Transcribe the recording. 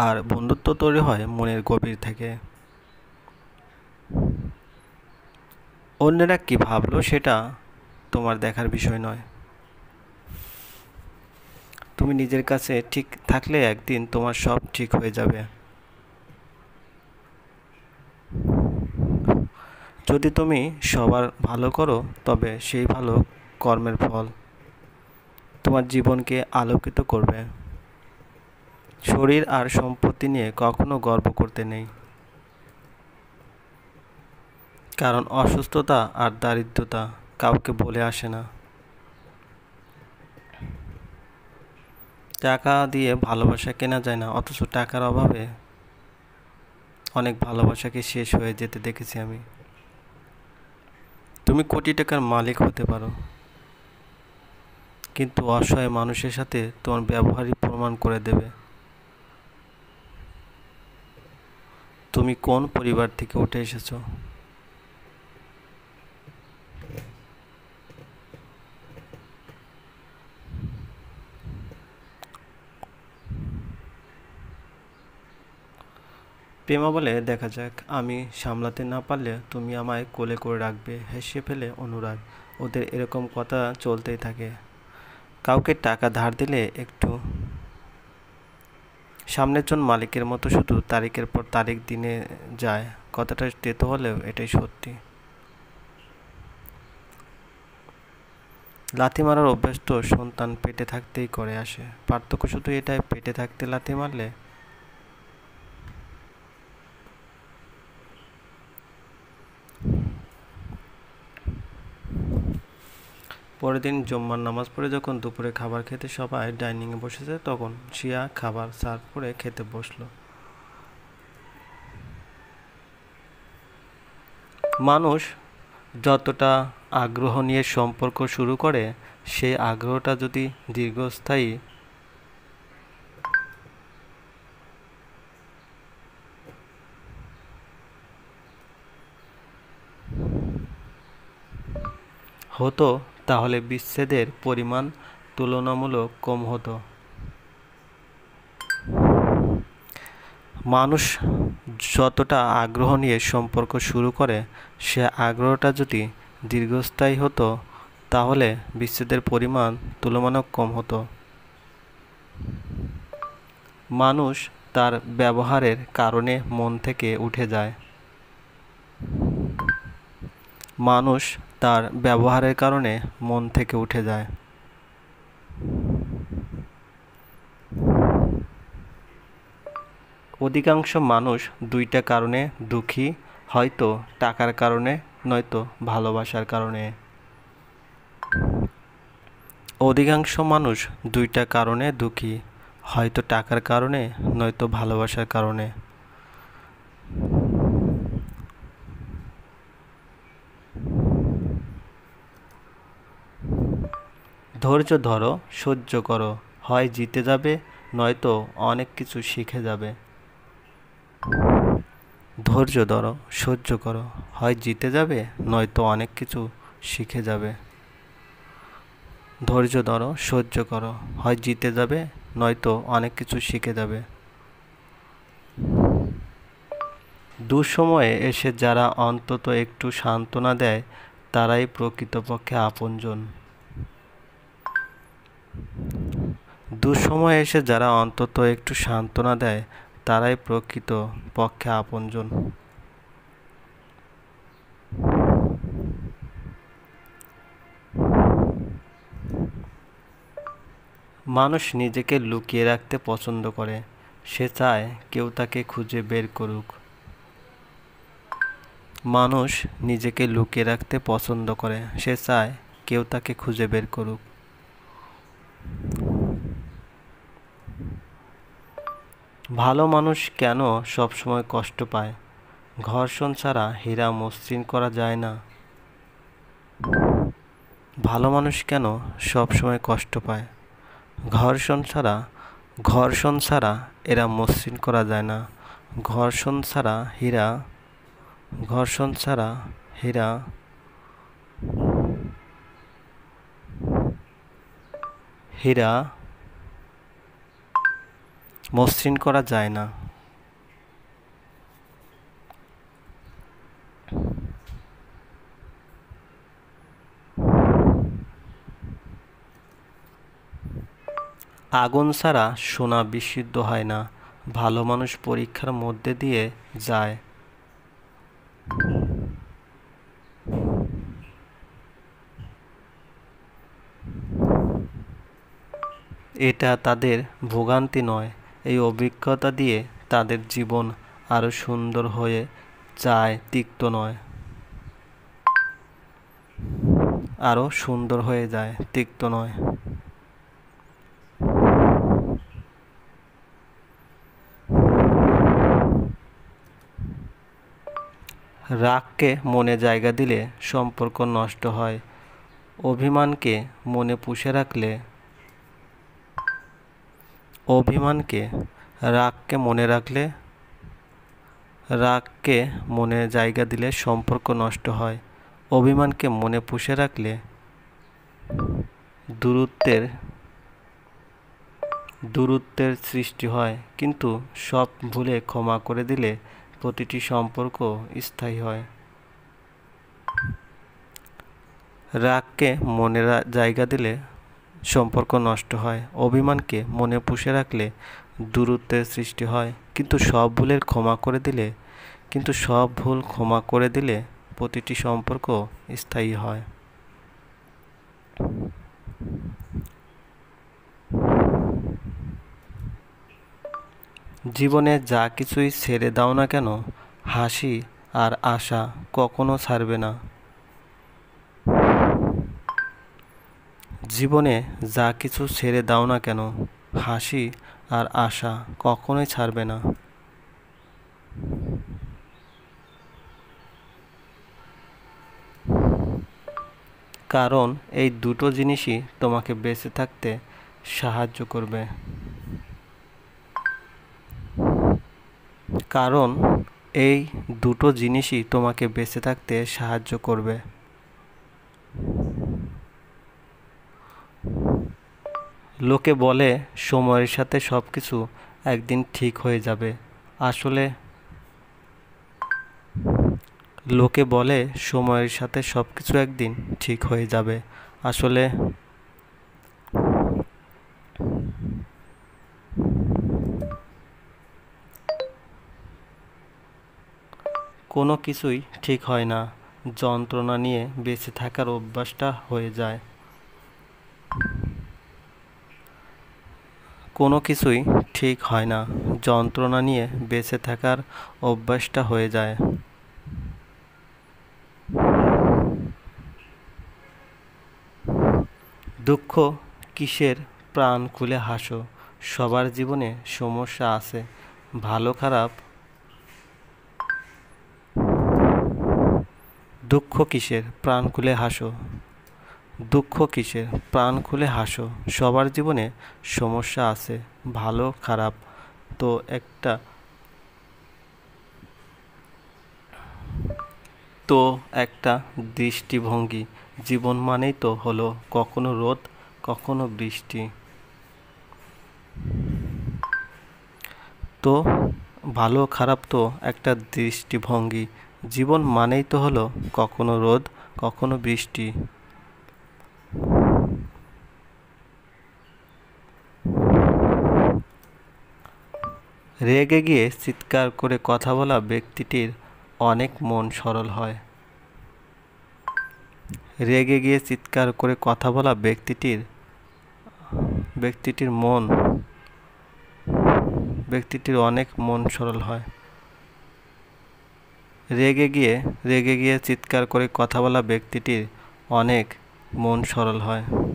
আর বন্ধুত্ব তৈরি হয় মনের গভীর থেকে। অন্যেরা কি ভাবলো সেটা তোমার দেখার বিষয় নয়। তুমি নিজের কাছে ঠিক থাকলে একদিন তোমার সব ঠিক হয়ে যাবে। যদি তুমি সবার ভালো করো, তবে সেই ভালো কর্মের ফল তোমার জীবনকে আলোকিত করবে। শরীর আর সম্পত্তি নিয়ে কখনো গর্ব করতে নেই, কারণ অসুস্থতা আর দারিদ্রতা কাউকে বলে আসে না। টাকা দিয়ে ভালোবাসা কেনা যায় না, অথচ টাকার অভাবে অনেক ভালোবাসাকে শেষ হয়ে যেতে দেখেছি আমি। তুমি কোটি টাকার মালিক হতে পারো, কিন্তু অসহায় মানুষের সাথে তোমার ব্যবহারই প্রমাণ করে দেবে তুমি কোন পরিবার থেকে উঠে এসেছো। প্রেমা বলে, দেখা যাক, আমি সামলাতে না পারলে তুমি আমায় কোলে করে রাখবে। হেসে ফেলে অনুরাগ। ওদের এরকম কথা চলতেই থাকে। কাউকে টাকা ধার দিলে একটু সামনের জন মালিকের মতো শুধু তারিখের পর তারিখ দিনে যায়। কথাটা তেতো হলেও এটাই সত্যি। লাথি মারার অভ্যাস তো সন্তান পেটে থাকতেই করে আসে। পার্থক্য শুধু এটাই, পেটে থাকতে লাথি মারলে পরের দিন জুম্মার নামাজ পড়ে যখন দুপুরে খাবার খেতে সবাই ডাইনিংয়ে বসেছে, তখন শিয়া খাবার সার্ভ করে খেতে বসলো। মানুষ যতটা আগ্রহ নিয়ে সম্পর্ক শুরু করে, সেই আগ্রহটা যদি দীর্ঘস্থায়ী হতো, তাহলে বিচ্ছেদের পরিমাণ তুলনামূলক কম হতো। মানুষ যতটা আগ্রহ নিয়ে সম্পর্ক শুরু করে, সে আগ্রহটা যদি দীর্ঘস্থায়ী হতো, তাহলে বিচ্ছেদের পরিমাণ তুলনামূলক কম হতো। মানুষ তার ব্যবহারের কারণে মন থেকে উঠে যায়। মানুষ তার ব্যবহারের কারণে মন থেকে উঠে যায়। অধিকাংশ মানুষ দুইটা কারণে দুঃখী, হয়তো টাকার কারণে, নয়তো ভালোবাসার কারণে। অধিকাংশ মানুষ দুইটা কারণে দুঃখী, হয়তো টাকার কারণে, নয়তো ভালোবাসার কারণে। ধৈর্য ধরো, সহ্য করো, হয় জিতে যাবে, নয়তো অনেক কিছু শিখে যাবে। ধৈর্য ধরো, সহ্য করো, হয় জিতে যাবে, নয়তো অনেক কিছু শিখে যাবে। ধৈর্য ধরো, সহ্য করো, হয় জিতে যাবে, নয়তো অনেক কিছু শিখে যাবে। দুঃসময়ে এসে যারা অন্তত একটু সান্ত্বনা দেয়, তারাই প্রকৃতপক্ষে আপনজন। দুঃসময়ে এসে যারা অন্তত একটু সান্ত্বনা দেয়, তারাই প্রকৃত পক্ষে আপনজন। মানুষ নিজেকে লুকিয়ে রাখতে পছন্দ করে। সে চায় কেউ তাকে খুঁজে বের করুক। মানুষ নিজেকে লুকিয়ে রাখতে পছন্দ করে। সে চায় কেউ তাকে খুঁজে বের করুক। ভালো মানুষ কেন সবসময় কষ্ট পায়? ঘর্ষণ ছাড়া হীরা মসৃণ করা যায় না। ভালো মানুষ কেন সবসময় কষ্ট পায়? ঘর্ষণ ছাড়া ঘর্ষণ ছাড়া এরা মসৃণ করা যায় না। ঘর্ষণ ছাড়া হীরা ঘর্ষণ ছাড়া হীরা হীরা মসৃণ করা যায় না। আগুন ছাড়া সোনা বিশুদ্ধ হয় না। ভালো মানুষ পরীক্ষার মধ্যে দিয়ে যায়। এটা তাদের ভোগান্তি নয়, এই অভিজ্ঞতা দিয়ে তাদের জীবন আরো সুন্দর হয়ে যায়, তিক্ত নয়। আরো সুন্দর হয়ে যায়, তিক্ত নয়। রাগকে মনে জায়গা দিলে সম্পর্ক নষ্ট হয়। অভিমানকে মনে পুষে রাখলে রাগকে মনে জায়গা দিলে সম্পর্ক নষ্ট হয়। অভিমানকে মনে পুষে রাখলে দূরত্বের সৃষ্টি হয়। কিন্তু সব ভুলে ক্ষমা করে দিলে প্রতিটি সম্পর্ক স্থায়ী হয়। রাগকে মনে জায়গা দিলে সম্পর্ক নষ্ট হয়। অভিমানকে মনে পুষে রাখলে দূরত্বের সৃষ্টি হয়। কিন্তু সব ভুল ক্ষমা করে দিলে প্রতিটি সম্পর্ক স্থায়ী হয়। জীবনে যা কিছুই ছেড়ে দাও না কেন, হাসি আর আশা কখনো ছাড়বে না। জীবনে যা কিছু ছেড়ে দাও না কেন, হাসি আর আশা কখনোই ছাড়বে না। কারণ এই দুটো জিনিসই তোমাকে বেঁচে থাকতে সাহায্য করবে। কারণ এই দুটো জিনিসই তোমাকে বেঁচে থাকতে সাহায্য করবে। লোকে বলে সময়ের সাথে সবকিছু একদিন ঠিক হয়ে যাবে। আসলে লোকে বলে সময়ের সাথে সবকিছু একদিন ঠিক হয়ে যাবে। আসলে কোনো কিছুই ঠিক হয় না। যন্ত্রণা নিয়ে বেঁচে থাকার অভ্যাসটা হয়ে যায়। কোনো কিছুই ঠিক হয় না। যন্ত্রণা নিয়ে বেঁচে থাকার অভ্যাসটা হয়ে যায়। দুঃখ কিসের, প্রাণ খুলে হাসো। সবার জীবনে সমস্যা আছে। দুঃখ কিসের, প্রাণ খুলে হাসো। দুঃখ কিসের, প্রাণ খুলে হাসো। সবার জীবনে সমস্যা আছে, ভালো খারাপ তো একটা দৃষ্টিভঙ্গি। জীবন মানেই তো হলো কখনো রোদ, কখনো বৃষ্টি। তো ভালো খারাপ তো একটা দৃষ্টিভঙ্গি। জীবন মানেই তো হলো কখনো রোদ, কখনো বৃষ্টি। রেগে গিয়ে চিৎকার করে কথা বলা ব্যক্তিটির অনেক মন সরল হয়। রেগে গিয়ে চিৎকার করে কথা বলা ব্যক্তিটির অনেক মন সরল হয়। রেগে গিয়ে চিৎকার করে কথা বলা ব্যক্তিটির অনেক মন সরল হয়।